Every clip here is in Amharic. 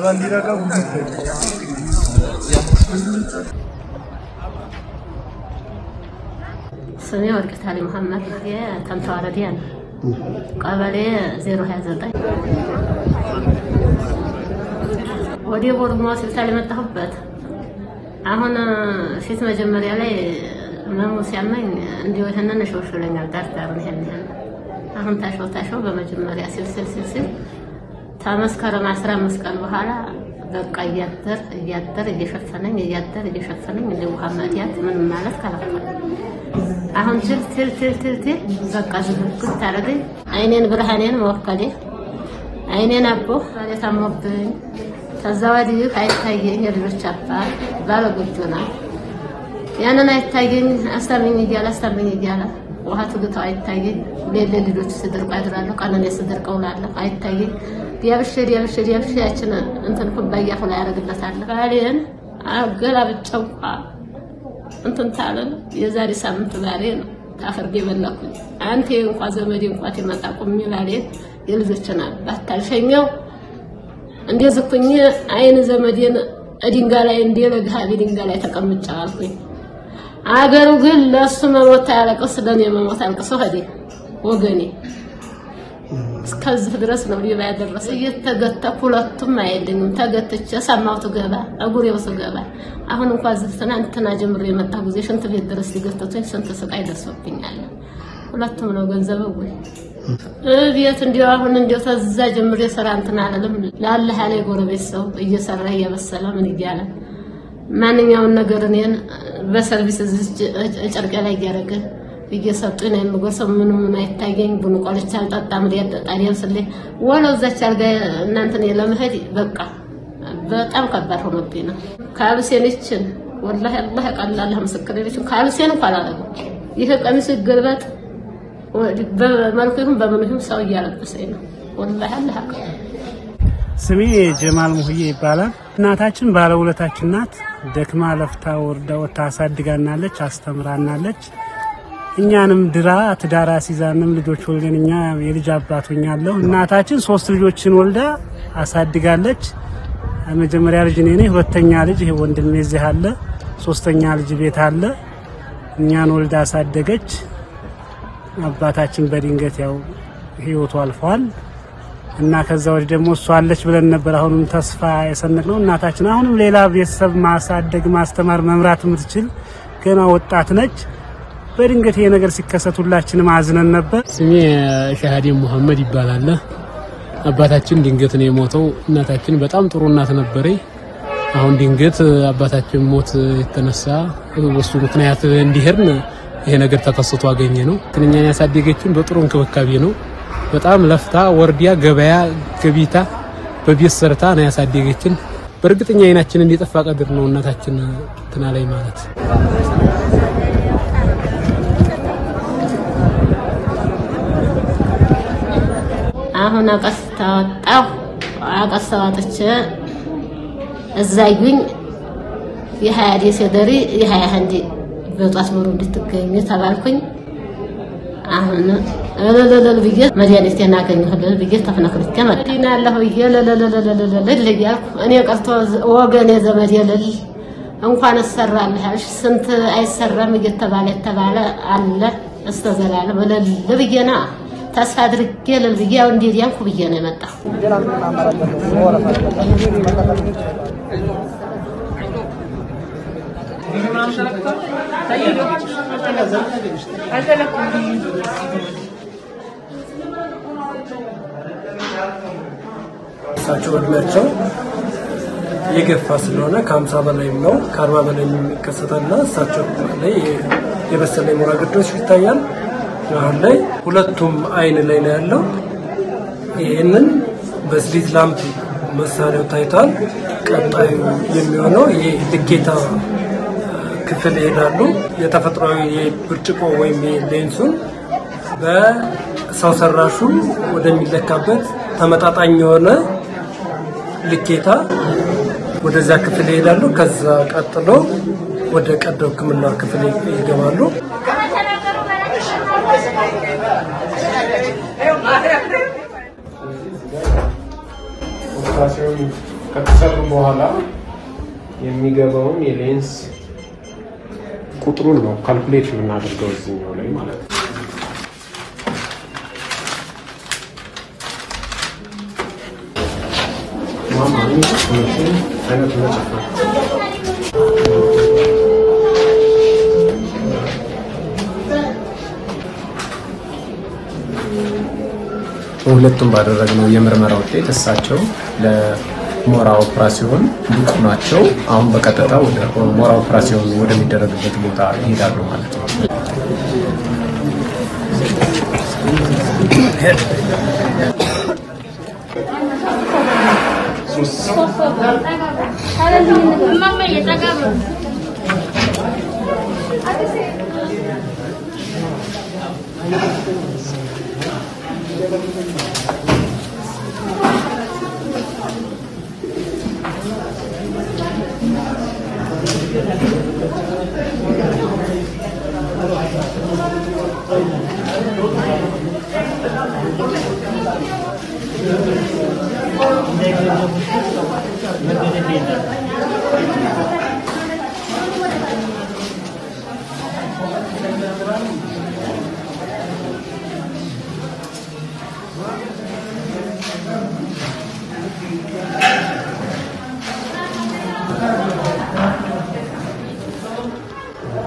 bandira ka سمي ورقة علي محمد يا تنتوارديان قبلي 029 ودي برضو سلسلة متحبت አሁን ፊት መጀመሪያ ላይ ማሙስ ያመኝ እንዲው ይሄንን ሾሽለኛል ዳርዳር ነው ይሄን አሁን ታሾ በመጀመሪያ ስልስል ተመስከረም 15 ቀን በኋላ በቃ እያደር እየሸፈነኝ እንደ መሐመዲያት ምን ማለት ከላከለ አሁን ትል በቃ ዝግት ታረገኝ አይኔን ብርሃኔን ወከለ አይኔን አቦ ታሞብኝ ተዛዋዲ አይታየኝ የልጆች አባት ባለጉጆና ያንን አይታየኝ አስተምኝ ይያላ ውሃ ትግታው አይታየኝ ለለ ልጆች ስድርቅ አድራለሁ ቀነኔ ስድርቀውላለሁ አይታየኝ ዲያብሽር ያችን እንትን ኩባያ ሁላ ያረግለታል ባሌን አገላብጨውቃ እንትን ታለን የዛሬ ሳምንት ባሌ ነው ታፈርዴ በላኩኝ አንተ እንኳን ዘመዴ እንኳን ተመጣቁም ባሌ የልጆችና ባታልሸኛው እንደዝኩኝ አይን ዘመዴን እድንጋ ላይ እንደለጋቢ ድንጋ ላይ ተቀምጫልኩኝ አገሩ ግን ለሱ መሞት ያለቀስ ለኔ መሞት አልቀሰ ሄደ ወገኔ እስከዚህ ድረስ ነው ሊባ ያደረሰ እየተገተኩ ሁለቱም አይደለም ተገተቸ ሰማውት ገባ አጉሬው ገባ አሁን እንኳን ትናንትና ጀምሮ የመጣ ጊዜ ሽንት ቤት ድረስ ሊገተቱኝ ስንት ስቃይ ደርሶብኛል ሁለቱም ነው ገንዘብ ወይ ቤት እንዲው አሁን እንዲው ተዛ ጀምሮ የሰራ እንትና አለም ላላህ ያለ ጎረቤት ሰው እየሰራ እያበሰለ ምን ይያለ ማንኛውን ነገር እኔን በሰርቪስ ጨርቄ ላይ ያረገ እየሰጡኝ ነው የምጎርሰው ምንም አይታየኝ ቡን ቆልቻ አልጠጣም ሊያጣጣሪያም ስለ ወለው እዛች አልጋ እናንተን ለመሄድ በቃ በጣም ከባድ ሆኖብኝ ነው ካልሴንችን والله الله يقال الله مسكرينችን ካልሴን እንኳን ይሄ ቀሚስ ይገልበጥ በመልኩም በመንሁም ሰው ያለበሰኝ ነው والله الله ያቀ ስሜ ጀማል ሙህዬ ይባላል እናታችን ባለውለታችን ናት ደክማ ለፍታ ወርዳ ወታ አሳድጋናለች አስተምራናለች እኛንም ድራ ትዳራ ሲዛንም ልጆች ወልደንኛ የልጅ አባት ሆኛለሁ እናታችን 3 ልጆችን ወልዳ አሳድጋለች መጀመሪያ ልጅ ነኝ ሁለተኛ ልጅ ይሄ ወንድሜ እዚህ አለ ሶስተኛ ልጅ ቤት አለ እኛን ወልዳ አሳደገች አባታችን በድንገት ያው ህይወቱ አልፏል እና ከዛው ደግሞ እሷ አለች ብለን ነበር አሁንም ተስፋ የሰነቅነው እናታችን አሁንም ሌላ ቤተሰብ ማሳደግ ማስተማር መምራት የምትችል ገና ወጣት ነች በድንገት ይሄ ነገር ሲከሰቱላችንም አዝነን ነበር ስሜ ሻሃዲ መሐመድ ይባላል አባታችን ድንገት ነው የሞተው እናታችን በጣም ጥሩ እናት ነበረች አሁን ድንገት አባታችን ሞት የተነሳ ወሱ ምክንያት እንዲሄድን ይሄ ነገር ተከስቶ አገኘ ነው ከኛን ያሳደገችን በጥሩ እንክብካቤ ነው በጣም ለፍታ ወርዲያ ገበያ ገቢታ በቤት ሰርታ ነው ያሳደገችን በርግጥኛ አይናችን እንዲጠፋ ቀድር ነው እናታችን ተናላይ ማለት አሁን አቀስታውጣ እዛዩኝ የሃያዲ ሰደሪ የሃያንዲ በጧት ሞሩ እንድትገኝ ተባልኩኝ አሁን ለለለለ ብዬ መዲያኔት ያናገኘሁ ብዬ ተፈነክልከ መዲና ያለው ለለለለለለለለያልኩ እኔ ቀርቶ ወገኔ ዘመድ የለል እንኳን ሰራልሽ ስንት አይሰራም እየተባለ አለ እስተዘላለም ለለብየና ተስፋ አድርጌ ለልብያው እንዲያንኩ ብዬ ነው የመጣው ሳቸው ወድላቸው የገፋ ስለሆነ ከ50 በላይ ነው ከ40 በላይ የሚከሰታልና ሳቸው ላይ የበሰለ ሞራ ግዶሽ ይታያል አሁን ላይ ሁለቱም አይን ላይ ነው ያለው ይሄንን በስሊት ላምፕ መሳሪያው ታይቷል ቀጣዩ የሚሆነው ይሄ ልኬታ ክፍል ይሄዳሉ። የተፈጥሯዊ ብርጭቆ ወይም ሌንሱን በሰው ሰራሹ ወደሚለካበት ተመጣጣኝ የሆነ ልኬታ ወደዛ ክፍል ይሄዳሉ። ከዛ ቀጥሎ ወደ ቀዶ ሕክምና ክፍል ይገባሉ። ኦፕራሲዮን ከተሰሩ በኋላ የሚገባውን የሌንስ ቁጥሩን ነው ካልኩሌት የምናደርገው እዚህኛው ላይ ማለት ነው። ሁለቱም ባደረግነው የምርመራ ውጤት እሳቸው ለሞራ ኦፕራሲዮን ብቁ ናቸው። አሁን በቀጥታ ወደ ሞራ ኦፕራሲዮን ወደሚደረግበት ቦታ ይሄዳሉ ማለት ነው።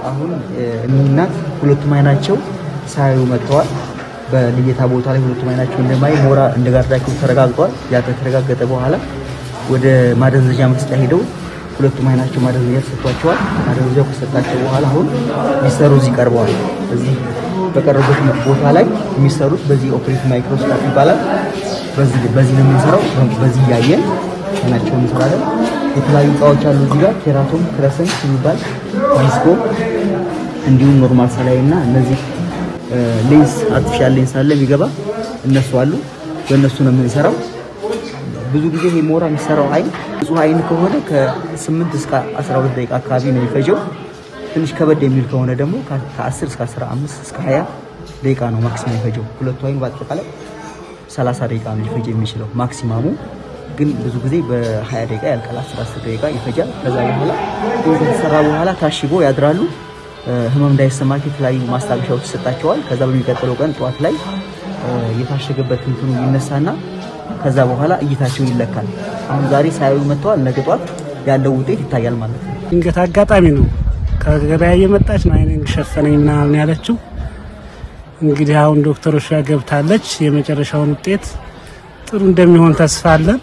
አሁን እናት ሁለቱም አይናቸው ሳዩ መጥተዋል። በልየታ ቦታ ላይ ሁለቱም አይናቸው እንደማይ ሞራ እንደጋርዳቸው ተረጋግጧል። ያ ከተረጋገጠ በኋላ ወደ ማደንዘዣ መስጫ ሄደው ሁለቱም አይናቸው ማደንዘዣ ተሰጥቷቸዋል። ማደንዘዣው ከሰጣቸው በኋላ አሁን ሊሰሩ እዚህ ቀርበዋል። እዚህ በቀረቡበት ቦታ ላይ የሚሰሩት በዚህ ኦፕሬቲቭ ማይክሮስኮፕ ይባላል። በዚህ ነው የምንሰራው። በዚህ ያየን አይናቸውን እንሰራለን። የተለያዩ እቃዎች አሉ እዚህ ጋር ኬራቶም ክረሰንት የሚባል ዲስኮ እንዲሁም ኖርማል ሰላይና እነዚህ ሌንስ አርቲፊሻል ሌንስ አለ የሚገባ እነሱ አሉ። በእነሱ ነው የምንሰራው። ብዙ ጊዜ ይሄ ሞራ የሚሰራው አይን ንጹህ አይን ከሆነ ከ8 እስከ 12 ደቂቃ አካባቢ ነው የሚፈጀው። ትንሽ ከበድ የሚል ከሆነ ደግሞ ከ10 እስከ 15 እስከ 20 ደቂቃ ነው ማክሲማም የሚፈጀው። ሁለቱ አይን በአጠቃላይ 30 ደቂቃ ነው ሊፈጅ የሚችለው ማክሲማሙ። ግን ብዙ ጊዜ በ20 ደቂቃ ያልቃል። 10 ደቂቃ ይፈጃል። ከዛ በኋላ ከተሰራ በኋላ ታሽጎ ያድራሉ። ህመም እንዳይሰማቸው የተለያዩ ማስታገሻዎች ይሰጣቸዋል። ከዛ በሚቀጥለው ቀን ጠዋት ላይ የታሸገበት እንትኑ ይነሳና ከዛ በኋላ እይታቸው ይለካል። አሁን ዛሬ ሳያዩ መጥተዋል። ነገ ጠዋት ያለው ውጤት ይታያል ማለት ነው። ድንገት አጋጣሚ ነው ከገበያ እየመጣች ነው አይኔን ሸፈነኝ ምናምን ያለችው። እንግዲህ አሁን ዶክተሮች ጋር ገብታለች። የመጨረሻውን ውጤት ጥሩ እንደሚሆን ተስፋ አለን።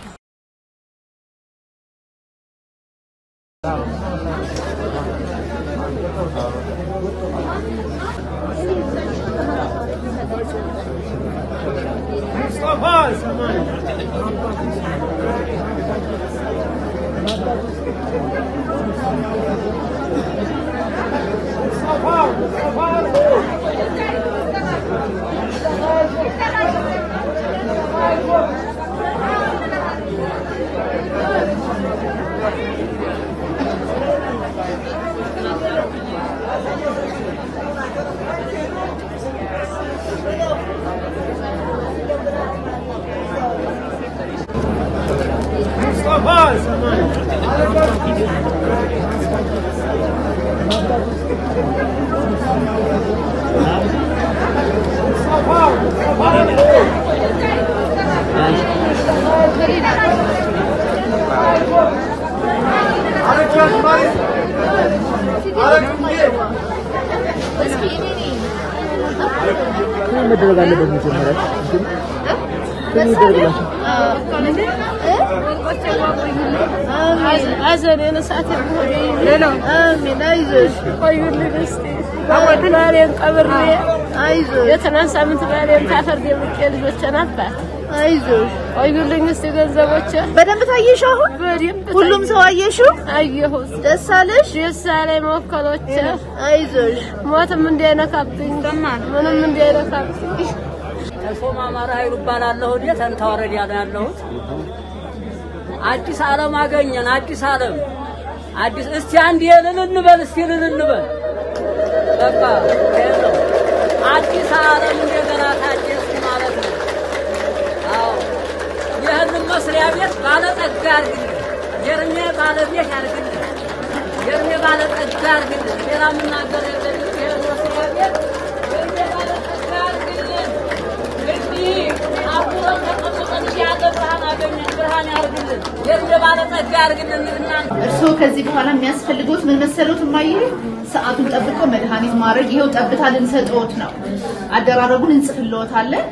የተናሳ ምን ትባል የምታፈርድ የምትል ልጆች ናት አይዞሽ አይጉልኝ እስቲ ገንዘቦች በደንብ ታየሽው አሁን ሁሉም ሰው አየሽው አየሁት ደስ አለሽ ደስ አለኝ መወከሎች አይዞሽ ሞትም እንዳይነካብኝ ምንም እንዳይነካብኝ ተሶማ ማራ ኃይሉ ባላለሁ ተንታ ወረዳ ያለሁት አዲስ ዓለም አገኘን አዲስ ዓለም አዲስ እስቲ አንድ የልልንበል እስቲ ልልንበል በቃ አዲስ ዓለም እንደገና ታደስ ማለት ነው አዎ ይህን መስሪያ ቤት ባለጠጋ አድርግልኝ የርሜ ባለቤት ያድርግልኝ የርሜ ባለጠጋ አድርግልኝ ሌላ ምናገር የለም ይህን መስሪያ ቤት የርሜ ባለጠጋ አድርግልኝ እንዲህ አሁን ተቀምጠን ያለ ብርሃን አገኘን ብርሃን ያድርግልን የርሜ ባለጠጋ አድርግልን እርሶ ከዚህ በኋላ የሚያስፈልጉት ምን መሰሉት ማይ ሰዓቱን ጠብቆ መድኃኒት ማድረግ ይሄው ጠብታ ልንሰጥዎት ነው አደራረጉን እንጽፍልዎታለን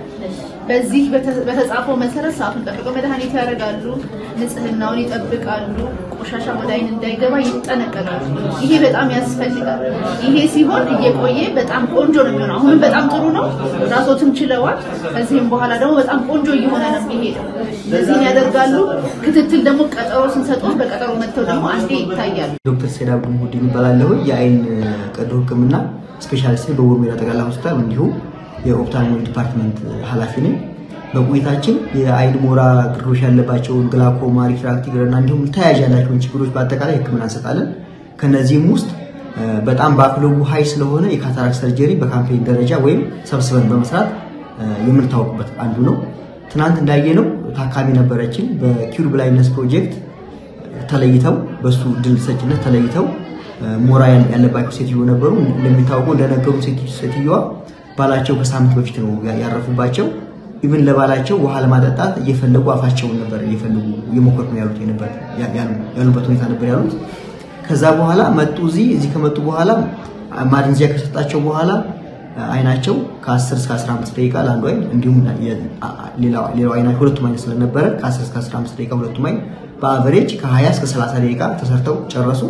በዚህ በተጻፈው መሰረት ሰዓቱን ጠብቆ መድኃኒት ያደርጋሉ ንጽህናውን ይጠብቃሉ ቆሻሻ ወደ አይን እንዳይገባ ይጠነቀቃሉ ይሄ በጣም ያስፈልጋል ይሄ ሲሆን እየቆየ በጣም ቆንጆ ነው የሚሆነው አሁን በጣም ጥሩ ነው ራስዎትም ችለዋል ከዚህም በኋላ ደግሞ በጣም ቆንጆ እየሆነ ነው የሚሄደው ለዚህ ያደርጋሉ ክትትል ደግሞ ቀጠሮ ስንሰጥዎት በቀጠሮ መጥተው ደግሞ አንዴ ይታያሉ ዶክተር ሰዳብ ሙዲን ይባላልው የአይን ቀዶ ህክምና ስፔሻሊስት በወርሜራ ጠቅላላ ሆስፒታል እንዲሁም የኦፕታልሞሎጂ ዲፓርትመንት ኃላፊ ነኝ በቆይታችን የአይን ሞራ ግርዶሽ ያለባቸው ግላኮማ ሪፍራክቲቭ እና እንዲሁም ተያያዥ ያላቸው ችግሮች በአጠቃላይ ህክምና እንሰጣለን ከነዚህም ውስጥ በጣም ባክሎጉ ሃይ ስለሆነ የካታራክት ሰርጀሪ በካምፔን ደረጃ ወይም ሰብስበን በመስራት የምንታወቅበት አንዱ ነው ትናንት እንዳየነው ታካሚ ነበረችን በኪዩር ብላይንድነስ ፕሮጀክት ተለይተው በሱ ድል ሰጭነት ተለይተው ሞራ ያለባቸው ሴትዮ ነበሩ እንደሚታወቀው እንደነገሩ ሴትዮዋ ባላቸው ከሳምንት በፊት ነው ያረፉባቸው ኢቭን ለባላቸው ውሃ ለማጠጣት እየፈለጉ አፋቸውን ነበር እየፈለጉ እየሞከሩ ነው ያሉበት ሁኔታ ነበር ያሉት ከዛ በኋላ መጡ እዚህ ከመጡ በኋላ ማድንዚያ ከሰጣቸው በኋላ አይናቸው ከ10 እስከ 15 ደቂቃ ላንዱ አይን እንዲሁም ሌላው አይናቸው ሁለቱም አይን ስለነበረ ከ10 እስከ 15 ደቂቃ ሁለቱም አይን በአቨሬጅ ከ20 እስከ 30 ደቂቃ ተሰርተው ጨረሱ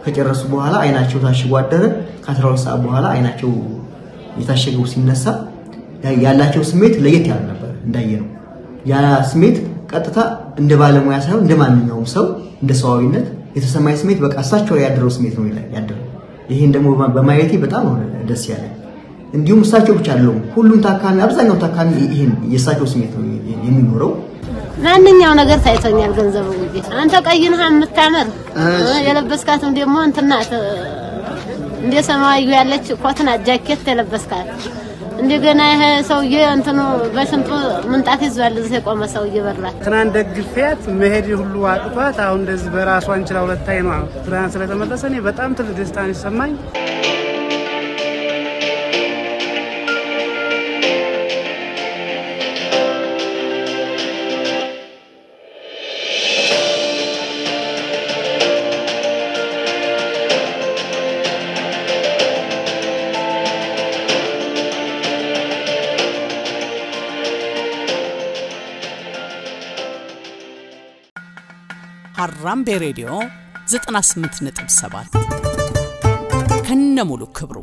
ከጨረሱ በኋላ አይናቸው ታሽጎ አደረ ከ12 ሰዓት በኋላ አይናቸው የታሸገው ሲነሳ ያላቸው ስሜት ለየት ያለ ነበር እንዳየነው ያ ስሜት ቀጥታ እንደ ባለሙያ ሳይሆን እንደ ማንኛውም ሰው እንደ ሰዋዊነት የተሰማይ ስሜት በቃ እሳቸው ያደረው ስሜት ነው ያደረው ይሄን ደግሞ በማየቴ በጣም ደስ ያለኝ እንዲሁም እሳቸው ብቻ አይደሉም ሁሉም ታካሚ አብዛኛው ታካሚ ይሄን የእሳቸው ስሜት ነው የሚኖረው ማንኛው ነገር ታይቶኛል ገንዘቡ ግዴ አንተ ቀይንህ አምታመር የለበስካትም ደግሞ እንትናት እንደ ሰማዩ ያለች ኮትና ጃኬት የለበስካት እንደገና ይሄ ሰውዬ እንትኑ በሽንጡ ምንጣፍ ይዟል እዚህ የቆመ ሰውዬ በራ ትናንት ደግፊያት መሄድ ሁሉ አጥቷት አሁን እንደዚህ በራሷ አንችላ ሁለታይ ነው ብራን ስለተመለሰ እኔ በጣም ትልቅ ደስታ ነው ይሰማኝ ሀራምቤ ሬዲዮ 98.7 ከነሙሉ ክብሩ